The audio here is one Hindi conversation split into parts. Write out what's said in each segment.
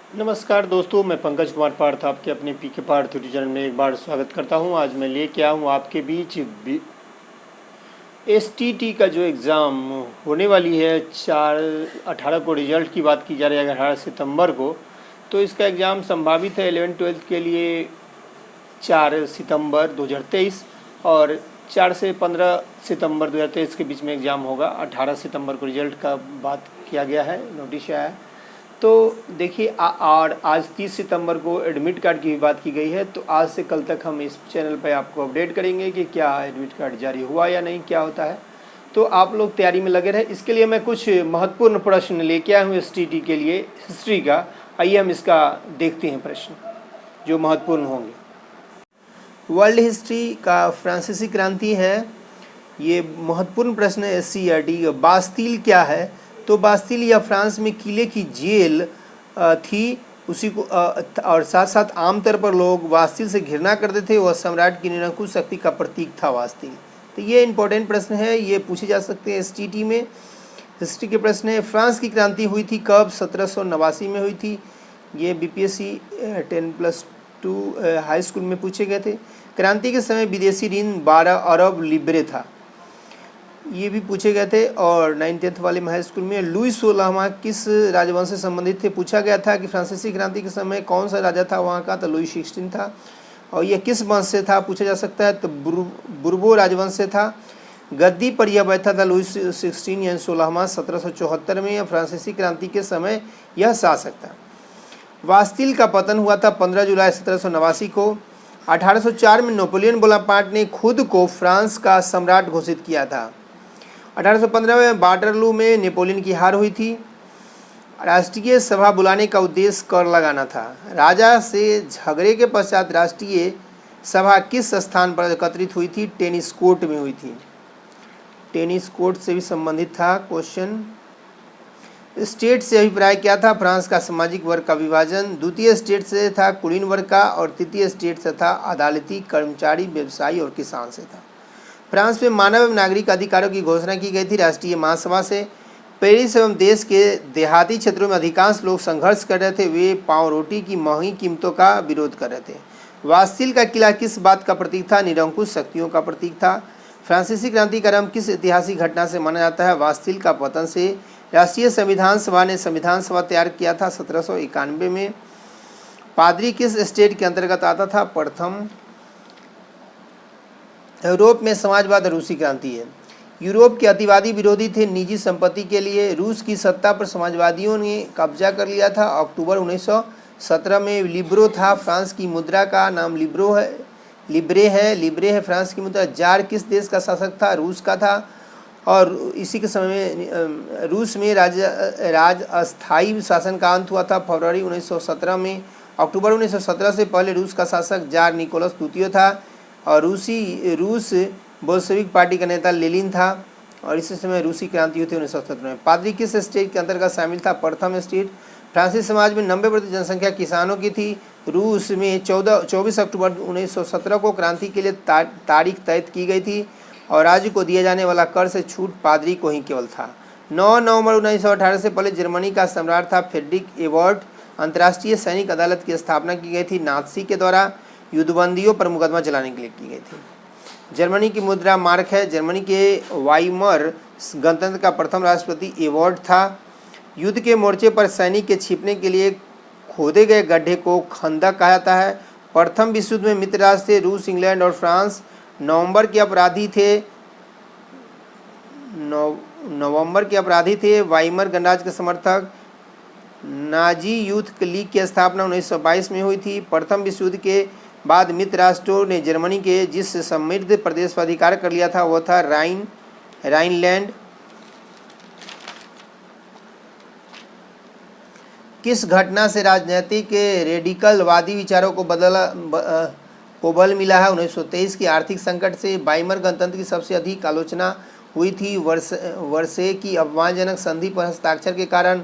नमस्कार दोस्तों, मैं पंकज कुमार पार्थ आपके अपने पीके पार्थ यूट्यूब चैनल में एक बार स्वागत करता हूं। आज मैं लेके आया हूं आपके बीच एसटीटी का जो एग्ज़ाम होने वाली है 4/18 को रिजल्ट की बात की जा रही है 18 सितंबर को। तो इसका एग्ज़ाम संभावित है 11-12 के लिए 4 सितंबर 2023 और 4 से 15 सितंबर 2023 के बीच में एग्ज़ाम होगा। 18 सितंबर को रिजल्ट का बात किया गया है, नोटिस आया है। तो देखिए और आज 30 सितंबर को एडमिट कार्ड की भी बात की गई है। तो आज से कल तक हम इस चैनल पर आपको अपडेट करेंगे कि क्या एडमिट कार्ड जारी हुआ या नहीं, क्या होता है। तो आप लोग तैयारी में लगे रहे। इसके लिए मैं कुछ महत्वपूर्ण प्रश्न लेके आया हूँ एसटीटी के लिए हिस्ट्री का। आइए हम इसका देखते हैं प्रश्न जो महत्वपूर्ण होंगे। वर्ल्ड हिस्ट्री का फ्रांसीसी क्रांति है, ये महत्वपूर्ण प्रश्न है। SCERT बास्तील क्या है? तो बास्तील या फ्रांस में किले की जेल थी, उसी को और साथ साथ आमतौर पर लोग बास्तील से घृणा करते थे। वह सम्राट की निरंकुश शक्ति का प्रतीक था बास्तील। तो ये इंपॉर्टेंट प्रश्न है, ये पूछे जा सकते हैं STT में। हिस्ट्री के प्रश्न है, फ्रांस की क्रांति हुई थी कब? 1789 में हुई थी। ये BPSC 10+2 हाई स्कूल में पूछे गए थे। क्रांति के समय विदेशी ऋण 12 अरब लिब्रे था, ये भी पूछे गए थे। और 9th वाले में हाई स्कूल में लुई 16वां किस राजवंश से संबंधित थे? पूछा गया था कि फ्रांसीसी क्रांति के समय कौन सा राजा था वहाँ का, तो लुई 16 था। और यह किस वंश से था पूछा जा सकता है, तो बुर्बो राजवंश से था। गद्दी पर यह बैठा था लुई 16 यानी 16वां 1774 में। फ्रांसीसी क्रांति के समय यह शासक था। बास्तील का पतन हुआ था 15 जुलाई 1789 को। 1804 में नेपोलियन बोनापार्ट ने खुद को फ्रांस का सम्राट घोषित किया था। 1815 में वाटरलू में नेपोलियन की हार हुई थी। राष्ट्रीय सभा बुलाने का उद्देश्य कर लगाना था। राजा से झगड़े के पश्चात राष्ट्रीय सभा किस स्थान पर एकत्रित हुई थी? टेनिस कोर्ट में हुई थी। टेनिस कोर्ट से भी संबंधित था क्वेश्चन। स्टेट से अभिप्राय क्या था? फ्रांस का सामाजिक वर्ग का विभाजन। द्वितीय स्टेट से था कुलीन वर्ग का, और तृतीय स्टेट से था अदालती, कर्मचारी, व्यवसायी और किसान से था। फ्रांस में मानव एवं नागरिक अधिकारों की घोषणा की गई थी राष्ट्रीय महासभा से। पेरिस एवं देश के देहाती क्षेत्रों में अधिकांश लोग संघर्ष कर रहे थे, वे पाव रोटी की महंगी कीमतों का विरोध कर रहे थे। बास्तील का किला किस बात का प्रतीक था? निरंकुश शक्तियों का प्रतीक था। फ्रांसीसी क्रांति का आरंभ किस ऐतिहासिक घटना से माना जाता है? बास्तील का पतन से। राष्ट्रीय संविधान सभा ने संविधान सभा तैयार किया था 1791 में। पादरी किस स्टेट के अंतर्गत आता था? प्रथम। यूरोप में समाजवाद और रूसी क्रांति है। यूरोप के अतिवादी विरोधी थे निजी संपत्ति के लिए। रूस की सत्ता पर समाजवादियों ने कब्जा कर लिया था। अक्टूबर 1917 में लिब्रो था। फ्रांस की मुद्रा का नाम लिब्रे है फ्रांस की मुद्रा। जार किस देश का शासक था? रूस का था। और इसी के समय में रूस में राज अस्थायी शासन का अंत हुआ था फरवरी 1917 में। अक्टूबर 1917 से पहले रूस का शासक जार निकोलस द्वितीय था, और रूस बोल्शेविक पार्टी का नेता लेनिन था। और इसी समय रूसी क्रांति हुई थी 1917 में। पादरी किस स्टेट के अंतर्गत शामिल था? प्रथम स्टेट। फ्रांसीसी समाज में 90% जनसंख्या किसानों की थी। रूस में 24 अक्टूबर 1917 को क्रांति के लिए तारीख तय की गई थी, और राज्य को दिए जाने वाला कर से छूट पादरी को ही केवल था। 9 नवंबर 1918 से पहले जर्मनी का सम्राट था फ्रेडरिक एबर्ट। अंतर्राष्ट्रीय सैनिक अदालत की स्थापना की गई थी नात्सी के द्वारा, युद्धबंदियों पर मुकदमा चलाने के लिए की गई थी। जर्मनी की मुद्रा मार्क है। जर्मनी के वाइमर गणतंत्र का प्रथम राष्ट्रपति एबर्ट था। युद्ध के मोर्चे पर सैनिक के छिपने के लिए खोदे गए गड्ढे को खंदक कहा जाता है। प्रथम विश्व युद्ध में मित्र राष्ट्र थे रूस, इंग्लैंड और फ्रांस। नवंबर के अपराधी थे वाइमर गणराज्य के समर्थक। नाजी यूथ लीग की स्थापना 1922 में हुई थी। प्रथम विश्व युद्ध के बाद मित्र राष्ट्रों ने जर्मनी के जिस समृद्ध प्रदेश पर अधिकार कर लिया था वह था राइनलैंड। किस घटना से राजनीतिक रेडिकलवादी विचारों को बल मिला है? 1923 के आर्थिक संकट से। वाइमर गणतंत्र की सबसे अधिक आलोचना हुई थी वर्षे की अपमानजनक संधि पर हस्ताक्षर के कारण।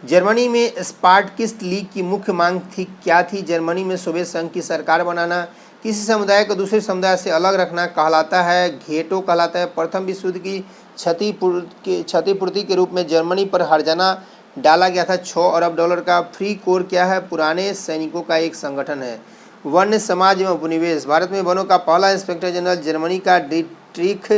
जर्मनी में स्पार्टकिस्ट लीग की मुख्य मांग क्या थी? जर्मनी में सोवियत संघ की सरकार बनाना। किसी समुदाय को दूसरे समुदाय से अलग रखना कहलाता है घेटो कहलाता है। प्रथम विश्व युद्ध की क्षतिपूर्ति के रूप में जर्मनी पर हर्जाना डाला गया था 6 अरब डॉलर का। फ्री कोर क्या है? पुराने सैनिकों का एक संगठन है। वन्य समाज एवं उपनिवेश, भारत में वनों का पहला इंस्पेक्टर जनरल जर्मनी का डीट्रिख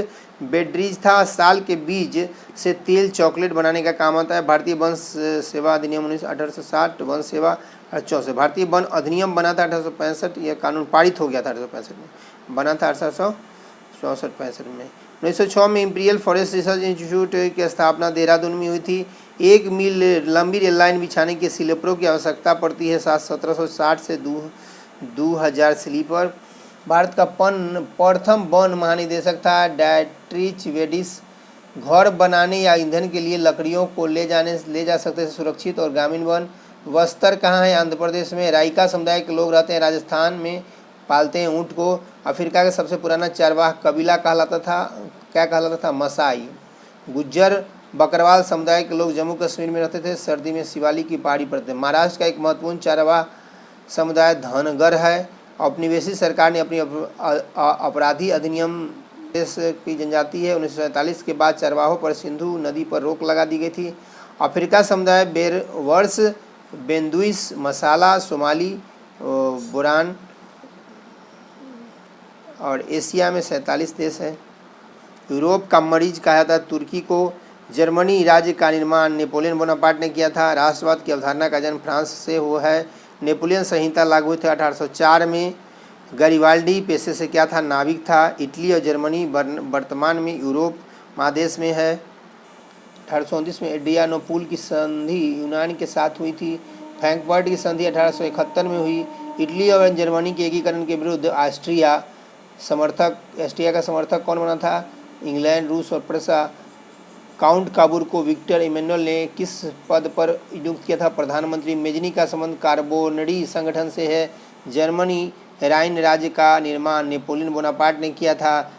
बेड्रीज था। साल के बीज से तेल चॉकलेट बनाने का काम आता है। भारतीय वन सेवा अधिनियम 1860, वन सेवा 1864। भारतीय वन अधिनियम बना था 1865, यह कानून पारित हो गया था 1865 में, बना था 1864-65 में। 1906 में इंपीरियल फॉरेस्ट रिसर्च इंस्टीट्यूट की स्थापना देहरादून में हुई थी। 1 मील लंबी रेल लाइन बिछाने के स्लीपरों की आवश्यकता पड़ती है। 1760 से 2000 स्लीपर। भारत का प्रथम वन महानिदेशक था डायट्रिच वेडिस। घर बनाने या ईंधन के लिए लकड़ियों को ले जा सकते थे सुरक्षित और ग्रामीण वन। बस्तर कहाँ है? आंध्र प्रदेश में। राइका समुदाय के लोग रहते हैं राजस्थान में, पालते हैं ऊँट को। अफ्रीका का सबसे पुराना चरवाह कबीला कहलाता था, क्या कहलाता था? मसाई। गुज्जर बकरवाल समुदाय के लोग जम्मू कश्मीर में रहते थे, सर्दी में शिवालिक की पहाड़ी पर थे। महाराष्ट्र का एक महत्वपूर्ण चरवाह समुदाय धनगर है। औपनिवेशिक सरकार ने अपनी अपराधी अधिनियम देश की जनजाति है। 1947 के बाद चरवाहों पर सिंधु नदी पर रोक लगा दी गई थी। अफ्रीका समुदाय बेरवर्स, बेंदुइस, मसाला, सोमाली, बुरान और एशिया में 47 देश है। यूरोप का मरीज कहा जाता है तुर्की को। जर्मनी राज्य का निर्माण नेपोलियन बोनापार्ट ने किया था। राष्ट्रवाद की अवधारणा का जन्म फ्रांस से हुआ है। नेपोलियन संहिता लागू हुई थी 1804 में। गरिबाल्डी पेशे से क्या था? नाविक था। इटली और जर्मनी वर्तमान में यूरोप महादेश में है। 1829 में एड्रियानोपुल की संधि यूनान के साथ हुई थी। फ्रैंकफर्ट की संधि 1871 में हुई। इटली और जर्मनी के एकीकरण के विरुद्ध ऑस्ट्रिया का समर्थक कौन बना था? इंग्लैंड, रूस और प्रसा। काउंट काबूर को विक्टर इमैनुअल ने किस पद पर नियुक्त किया था? प्रधानमंत्री। मेजनी का संबंध कार्बोनरी संगठन से है। जर्मनी राइन राज्य का निर्माण नेपोलियन बोनापार्ट ने किया था।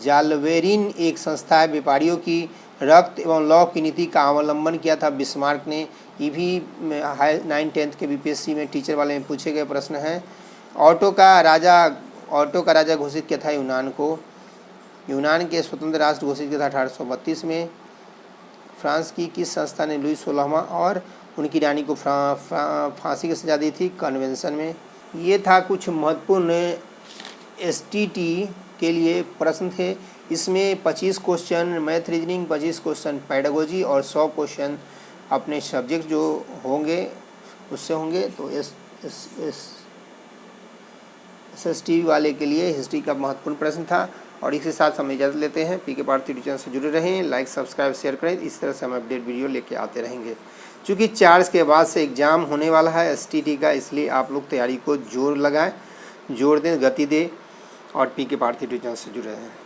जालवेरिन एक संस्था है व्यापारियों की। रक्त एवं लौ की नीति का अवलंबन किया था बिस्मार्क ने। ये भी 9th-10th के बीपीएससी में टीचर वाले में पूछे गए प्रश्न हैं। ऑटो का राजा घोषित किया था यूनान को। यूनान के स्वतंत्र राष्ट्र घोषित किया था 1832 में। फ्रांस की किस संस्था ने लुई 16वां और उनकी रानी को फांसी की सजा दी थी? कन्वेंशन में। ये था कुछ महत्वपूर्ण एसटीटी के लिए प्रश्न थे। इसमें 25 question math reasoning, 25 question pedagogy और 100 क्वेश्चन अपने सब्जेक्ट जो होंगे उससे होंगे। तो एसएसटी वाले के लिए हिस्ट्री का महत्वपूर्ण प्रश्न था। और इसके साथ हम इजाज़त लेते हैं। पीके भारती चैनल से जुड़े रहें, लाइक सब्सक्राइब शेयर करें। इस तरह से हम अपडेट वीडियो लेके आते रहेंगे। चूँकि 4 के बाद से एग्ज़ाम होने वाला है एसटीटी का, इसलिए आप लोग तैयारी को जोर लगाएं, जोर दें, गति दें और पीके भारती चैनल से जुड़े रहें।